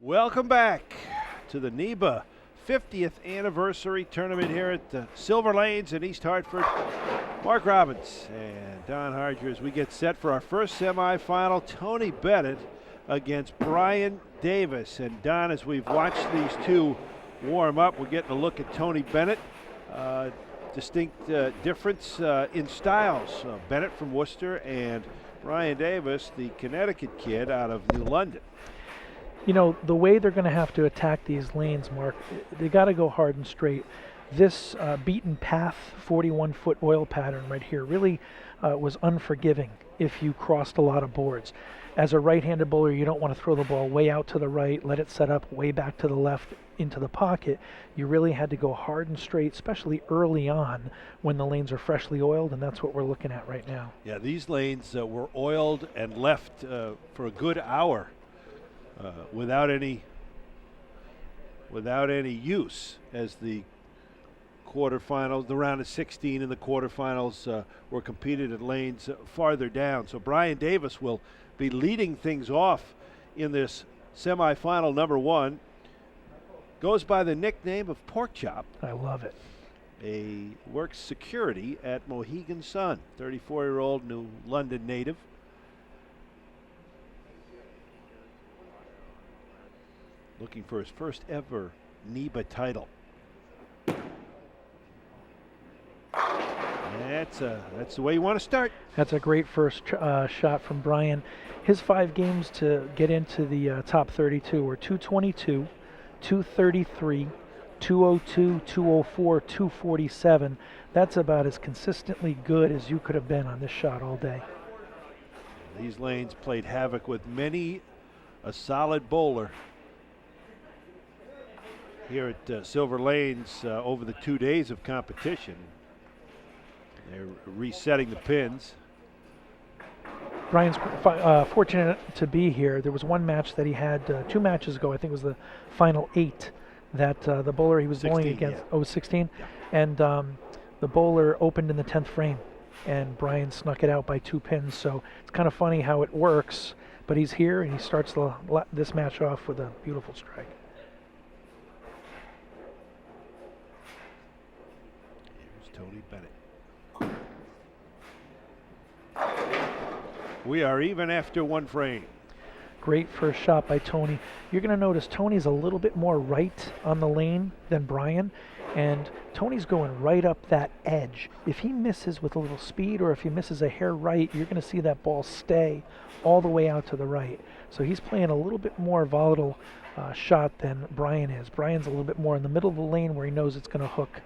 Welcome back to the NEBA 50th anniversary tournament here at the Silver Lanes in East Hartford. Mark Robbins and Don Harger as we get set for our first semifinal. Tony Bennett against Brian Davis. And Don, as we've watched these two warm up, we're getting a look at Tony Bennett. Distinct difference in styles. Bennett from Worcester and Brian Davis, the Connecticut kid out of New London. You know, the way they're going to have to attack these lanes, Mark, they got to go hard and straight. This beaten path 41-foot oil pattern right here really was unforgiving if you crossed a lot of boards. As a right-handed bowler, you don't want to throw the ball way out to the right, let it set up way back to the left into the pocket. You really had to go hard and straight, especially early on when the lanes are freshly oiled, and that's what we're looking at right now. Yeah, these lanes were oiled and left for a good hour without any use, as the quarterfinals, the round of 16 and the quarterfinals were competed at lanes farther down. So Brian Davis will be leading things off in this semifinal. Number one goes by the nickname of Pork Chop. I love it. Works security at Mohegan Sun, 34-year-old New London native. Looking for his first ever NEBA title. That's the way you want to start. That's a great first shot from Brian. His 5 games to get into the top 32 were 222, 233, 202, 204, 247. That's about as consistently good as you could have been on this shot all day. These lanes played havoc with many a solid bowler here at Silver Lanes over the 2 days of competition. They're resetting the pins. Brian's fortunate to be here. There was one match that he had 2 matches ago. I think it was the final 8 that the bowler he was 16, bowling against. yeah. Oh, 16? Yeah. And the bowler opened in the 10th frame, and Brian snuck it out by 2 pins. So it's kind of funny how it works. But he's here, and he starts this match off with a beautiful strike. Here's Tony Bennett. We are even after 1 frame. Great first shot by Tony. You're going to notice Tony's a little bit more right on the lane than Brian, and Tony's going right up that edge. If he misses with a little speed, or if he misses a hair right, you're going to see that ball stay all the way out to the right. So he's playing a little bit more volatile shot than Brian is. Brian's a little bit more in the middle of the lane where he knows it's going to hook.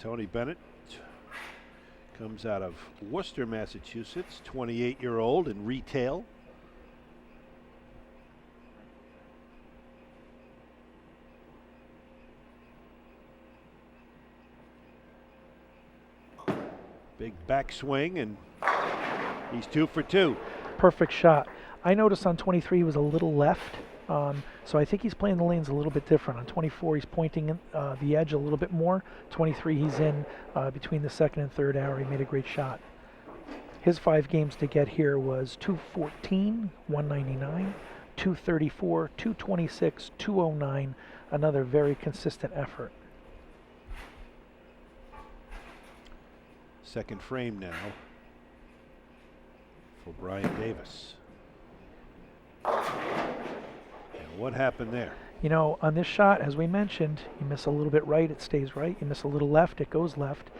Tony Bennett comes out of Worcester, Massachusetts, 28-year-old in retail. Big backswing, and he's 2 for 2. Perfect shot. I noticed on 23 he was a little left, so I think he's playing the lanes a little bit different. On 24 he's pointing the edge a little bit more. 23 he's in between the 2nd and 3rd hour. He made a great shot. His 5 games to get here was 214, 199, 234, 226, 209. Another very consistent effort. 2nd frame now for Brian Davis. And what happened there? You know, on this shot, as we mentioned, you miss a little bit right, it stays right. You miss a little left, it goes left.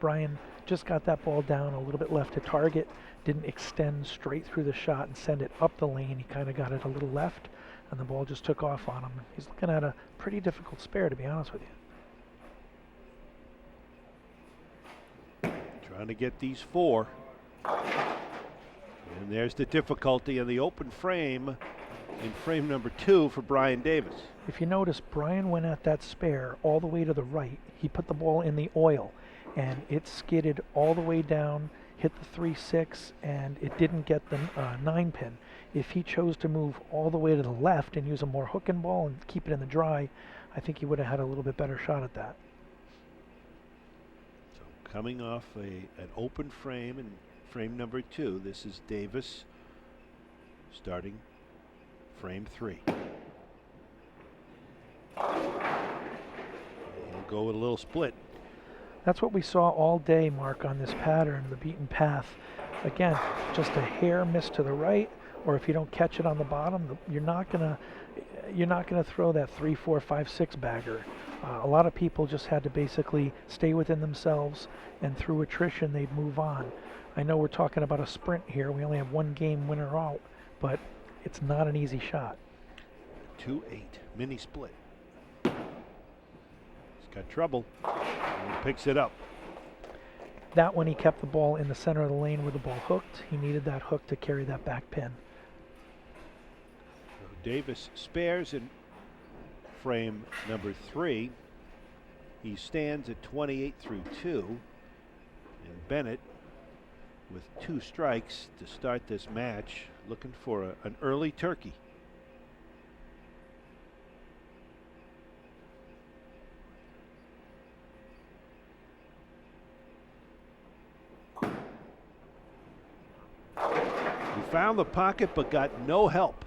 Brian just got that ball down a little bit left to target, didn't extend straight through the shot and send it up the lane. He kind of got it a little left, and the ball just took off on him. He's looking at a pretty difficult spare, to be honest with you. Trying to get these 4. And there's the difficulty in the open frame in frame number 2 for Brian Davis. If you notice, Brian went at that spare all the way to the right. He put the ball in the oil, and it skidded all the way down, hit the 3-6, and it didn't get the 9-pin. If he chose to move all the way to the left and use a more hooking ball and keep it in the dry, I think he would have had a little bit better shot at that. So coming off an open frame in frame number 2, this is Davis starting Frame 3. He'll go with a little split. That's what we saw all day, Mark, on this pattern, the beaten path. Again, just a hair miss to the right, or if you don't catch it on the bottom, you're not gonna throw that 3, 4, 5, 6 bagger. A lot of people just had to basically stay within themselves, and through attrition, they'd move on. I know we're talking about a sprint here. We only have one game winner out, but it's not an easy shot. 2-8, mini split. He's got trouble. And he picks it up. That one, he kept the ball in the center of the lane with the ball hooked. He needed that hook to carry that back pin. So Davis spares in frame number 3. He stands at 28 through 2. And Bennett, with 2 strikes to start this match, looking for an early turkey. He found the pocket but got no help.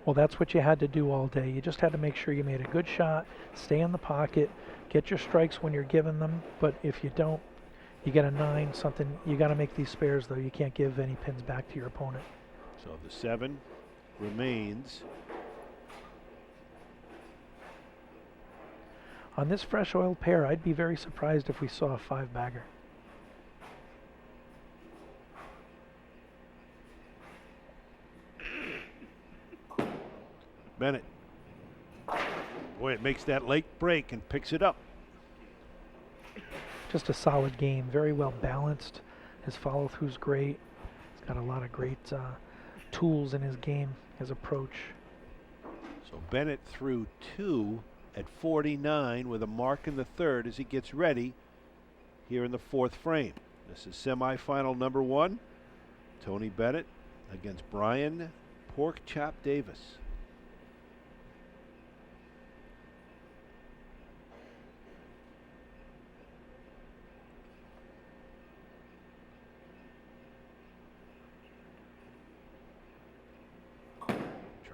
Well, that's what you had to do all day. You just had to make sure you made a good shot, stay in the pocket, get your strikes when you're given them. But if you don't, you get a 9, something. You got to make these spares, though. You can't give any pins back to your opponent. So the 7 remains. On this fresh oil pair, I'd be very surprised if we saw a 5 bagger. Bennett. Boy, it makes that late break and picks it up. Just a solid game, very well balanced. His follow-through's great. He's got a lot of great tools in his game, his approach. So Bennett threw 2 at 49 with a mark in the 3rd as he gets ready here in the 4th frame. This is semifinal number 1. Tony Bennett against Brian Pork Chop Davis.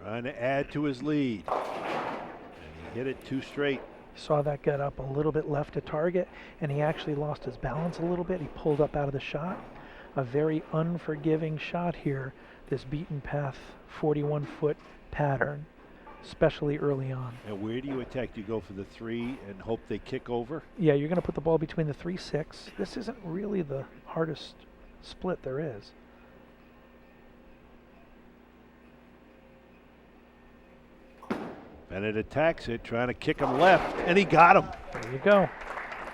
Trying to add to his lead. And he hit it 2 straight. Saw that get up a little bit left to target, and he actually lost his balance a little bit. He pulled up out of the shot. A very unforgiving shot here, this beaten path 41-foot pattern, especially early on. And where do you attack? Do you go for the 3 and hope they kick over? Yeah, you're going to put the ball between the 3-6. This isn't really the hardest split there is. Bennett attacks it, trying to kick him left, and he got him. There you go.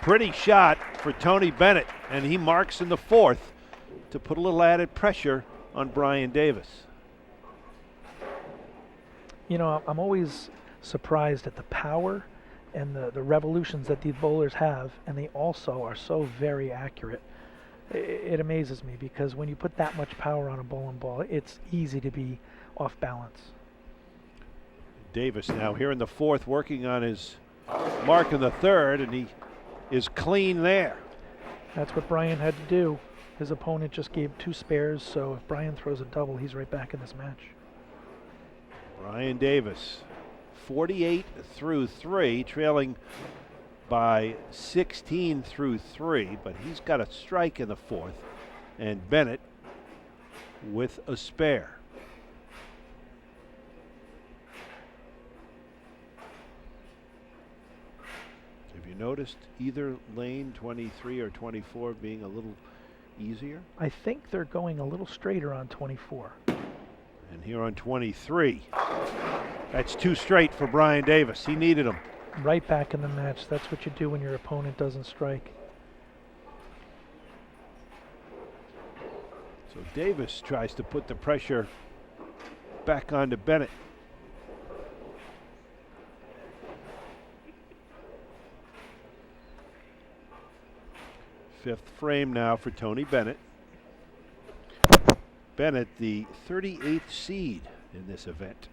Pretty shot for Tony Bennett, and he marks in the 4th to put a little added pressure on Brian Davis. You know, I'm always surprised at the power and the revolutions that these bowlers have, and they also are so very accurate. It amazes me because when you put that much power on a bowling ball, it's easy to be off balance. Davis now here in the 4th working on his mark in the 3rd, and he is clean there. That's what Brian had to do. His opponent just gave 2 spares, so if Brian throws a double, he's right back in this match. Brian Davis, 48 through 3, trailing by 16 through 3, but he's got a strike in the 4th, and Bennett with a spare. Have you noticed either lane, 23 or 24, being a little easier? I think they're going a little straighter on 24. And here on 23, that's 2 straight for Brian Davis. He needed them. Right back in the match. That's what you do when your opponent doesn't strike. So Davis tries to put the pressure back onto Bennett. Fifth frame now for Tony Bennett. Bennett, the 38th seed in this event.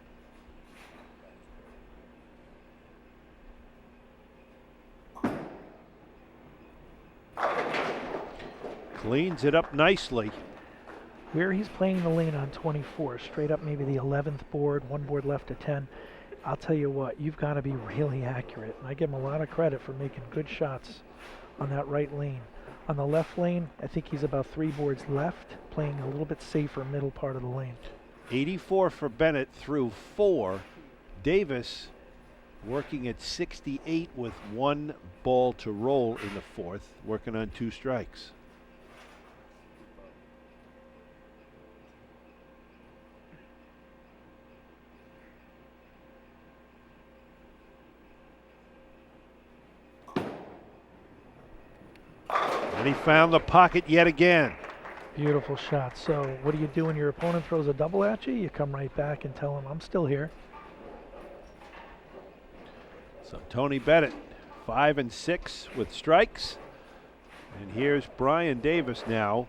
Cleans it up nicely. where he's playing the lane on 24, straight up maybe the 11th board, one board left to 10, I'll tell you what, you've got to be really accurate. And I give him a lot of credit for making good shots on that right lane. On the left lane, I think he's about 3 boards left, playing a little bit safer middle part of the lane. 84 for Bennett through 4. Davis working at 68 with 1 ball to roll in the 4th, working on 2 strikes. And he found the pocket yet again. Beautiful shot. So what do you do when your opponent throws a double at you? You come right back and tell him, I'm still here. So Tony Bennett, 5 and 6 with strikes. And here's Brian Davis now.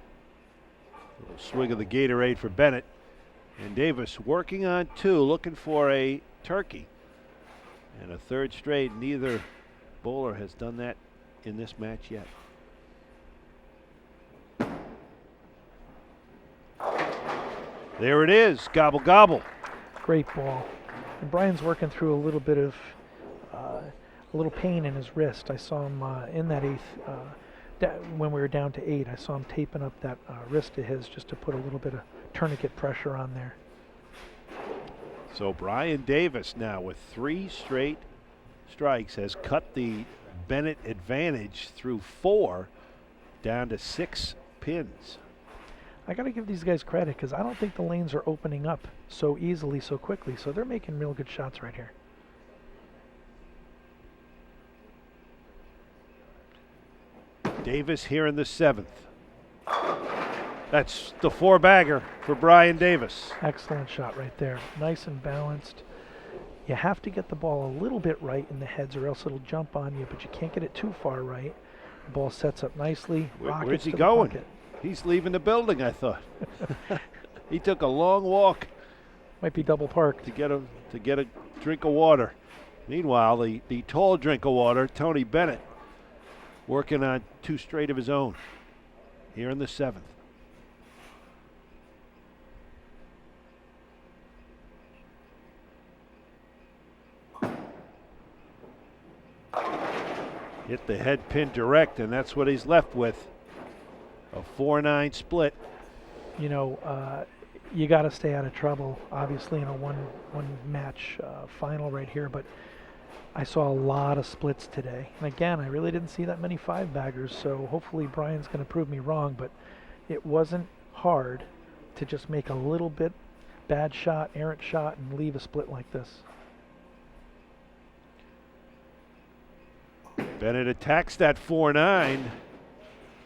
A little swig of the Gatorade for Bennett. And Davis working on 2, looking for a turkey. And a 3rd straight. Neither bowler has done that in this match yet. There it is, gobble gobble. Great ball. And Brian's working through a little bit of a little pain in his wrist. I saw him in that 8th, when we were down to 8, I saw him taping up that wrist of his just to put a little bit of tourniquet pressure on there. So Brian Davis now with 3 straight strikes has cut the Bennett advantage through 4 down to 6 pins. I got to give these guys credit because I don't think the lanes are opening up so easily, so quickly. So they're making real good shots right here. Davis here in the 7th. That's the 4-bagger for Brian Davis. Excellent shot right there. Nice and balanced. You have to get the ball a little bit right in the heads or else it'll jump on you, but you can't get it too far right. The ball sets up nicely. Where's he going? He's leaving the building, I thought. He took a long walk. Might be double parked. To get a drink of water. Meanwhile, the tall drink of water, Tony Bennett, working on 2 straight of his own here in the 7th. Hit the head pin direct, and that's what he's left with. A 4-9 split. You know, you got to stay out of trouble, obviously, in a one match final right here, but I saw a lot of splits today. And again, I really didn't see that many 5-baggers, so hopefully Brian's going to prove me wrong, but it wasn't hard to just make a little bit bad shot, errant shot, and leave a split like this. Bennett attacks that 4-9.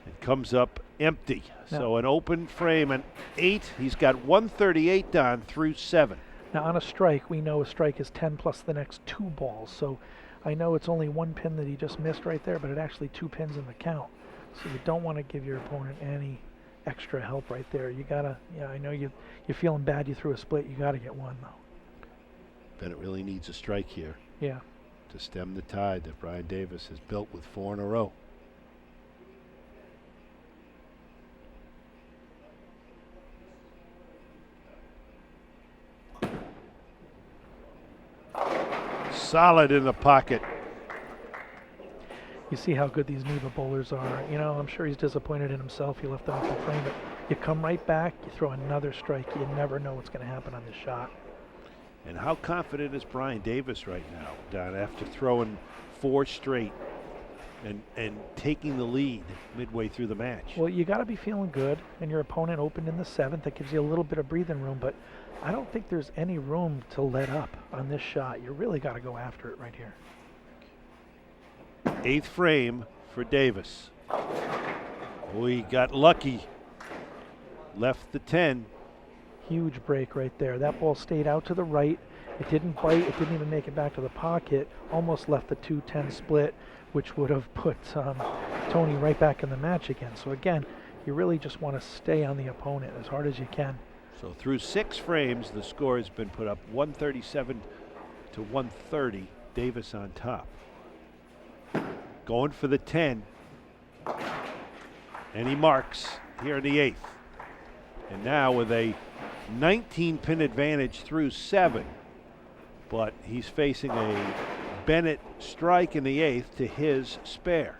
It comes up empty. Now, so an open frame, an 8. He's got 138 down through 7. Now on a strike, we know a strike is 10 plus the next 2 balls. So I know it's only 1 pin that he just missed right there, but it actually 2 pins in the count. So you don't want to give your opponent any extra help right there. You gotta, I know you're feeling bad you threw a split. You gotta get 1 though. Bennett really needs a strike here. Yeah. To stem the tide that Brian Davis has built with 4 in a row. Solid in the pocket. You see how good these NEBA bowlers are. You know, I'm sure he's disappointed in himself. He left the open frame, but you come right back, you throw another strike. You never know what's going to happen on this shot. And how confident is Brian Davis right now, Don, after throwing 4 straight and taking the lead midway through the match? Well, you got to be feeling good, and your opponent opened in the 7th. That gives you a little bit of breathing room, but I don't think there's any room to let up on this shot. You really got to go after it right here. 8th frame for Davis. Oh, he got lucky. Left the 10. Huge break right there. That ball stayed out to the right. It didn't bite. It didn't even make it back to the pocket. Almost left the 2-10 split, which would have put Tony right back in the match again. So again, you really just want to stay on the opponent as hard as you can. So through 6 frames, the score has been put up 137 to 130. Davis on top. Going for the 10. And he marks here in the 8th. And now with a 19-pin advantage through 7. But he's facing a Bennett strike in the 8th to his spare.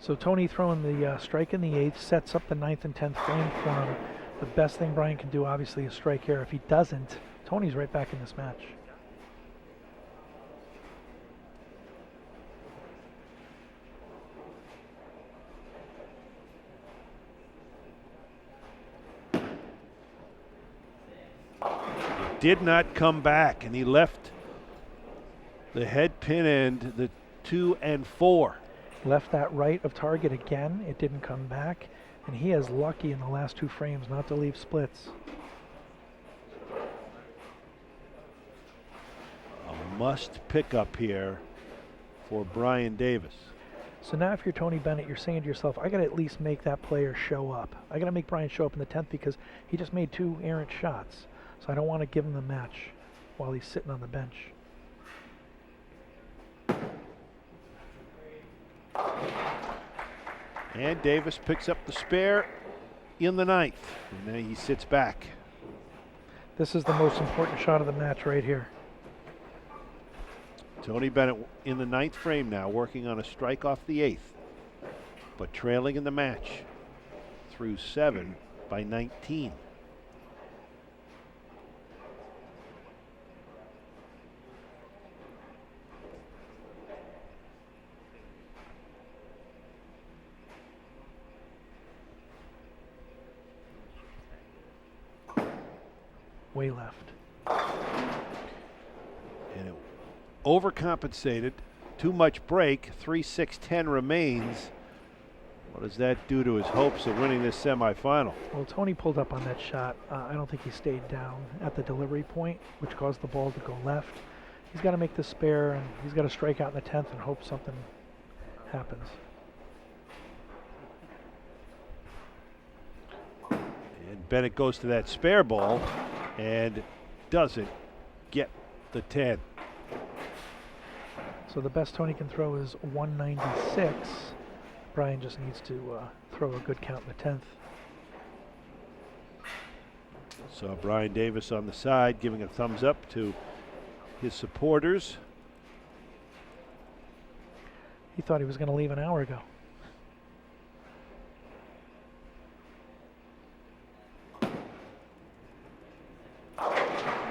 So Tony throwing the strike in the 8th sets up the 9th and 10th frame for him. The best thing Brian can do, obviously, is strike here. If he doesn't, Tony's right back in this match. Did not come back, and he left the head pin end, the 2 and 4. Left that right of target again. It didn't come back, and he is lucky in the last 2 frames not to leave splits. A must pick up here for Brian Davis. So now if you're Tony Bennett, you're saying to yourself, I got to at least make that player show up. I got to make Brian show up in the 10th because he just made 2 errant shots. So I don't want to give him the match while he's sitting on the bench. And Davis picks up the spare in the 9th. And then he sits back. This is the most important shot of the match right here. Tony Bennett in the 9th frame now, working on a strike off the 8th. But trailing in the match through 7 by 19. Way left. And it overcompensated. Too much break. 3-6-10 remains. What does that do to his hopes of winning this semifinal? Well, Tony pulled up on that shot. I don't think he stayed down at the delivery point, which caused the ball to go left. He's got to make the spare, and he's got to strike out in the 10th and hope something happens. And Bennett goes to that spare ball and doesn't get the 10. So the best Tony can throw is 196. Brian just needs to throw a good count in the 10th. So Brian Davis on the side giving a thumbs up to his supporters. He thought he was going to leave an hour ago.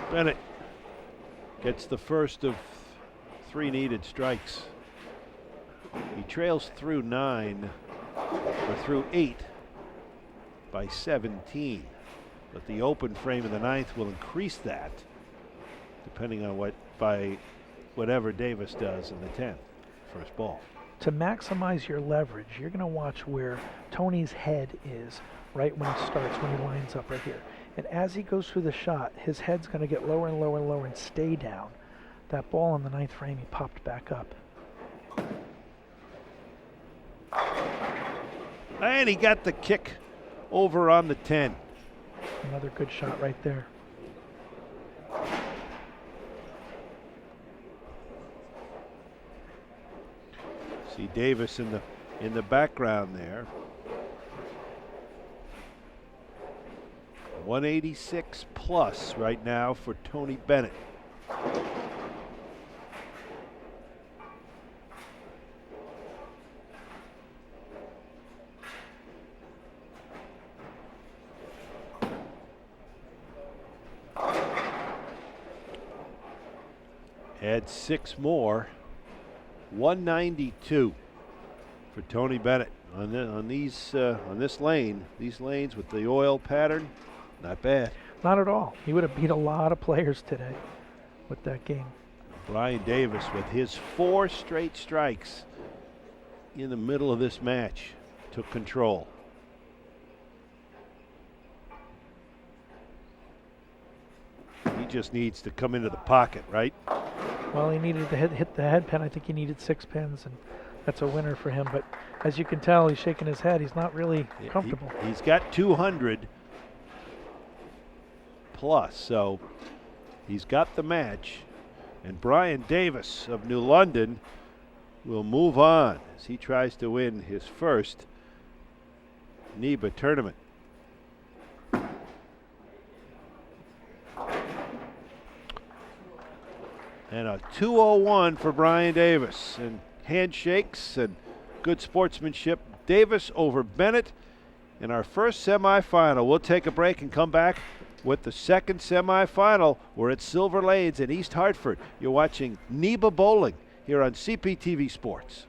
Bennett gets the first of 3 needed strikes. He trails through 9 or through 8 by 17. But the open frame of the 9th will increase that depending on whatever Davis does in the 10th. First ball. To maximize your leverage, you're going to watch where Tony's head is right when it starts, when he lines up right here. And as he goes through the shot, his head's going to get lower and lower and lower and stay down. That ball on the 9th frame, he popped back up. And he got the kick over on the 10. Another good shot right there. See Davis in the background there. 186 plus right now for Tony Bennett. Add 6 more. 192 for Tony Bennett on this lane. These lanes with the oil pattern, not bad. Not at all. He would have beat a lot of players today with that game. Brian Davis with his 4 straight strikes in the middle of this match took control. He just needs to come into the pocket, right? Well, he needed to hit the head pin. I think he needed 6 pins, and that's a winner for him. But as you can tell, he's shaking his head. He's not really comfortable. He's got 200 plus, so he's got the match. And Brian Davis of New London will move on as he tries to win his first NEBA tournament. And a 201 for Brian Davis. And handshakes and good sportsmanship. Davis over Bennett in our first semifinal. We'll take a break and come back with the second semifinal. We're at Silver Lanes in East Hartford. You're watching NEBA Bowling here on CPTV Sports.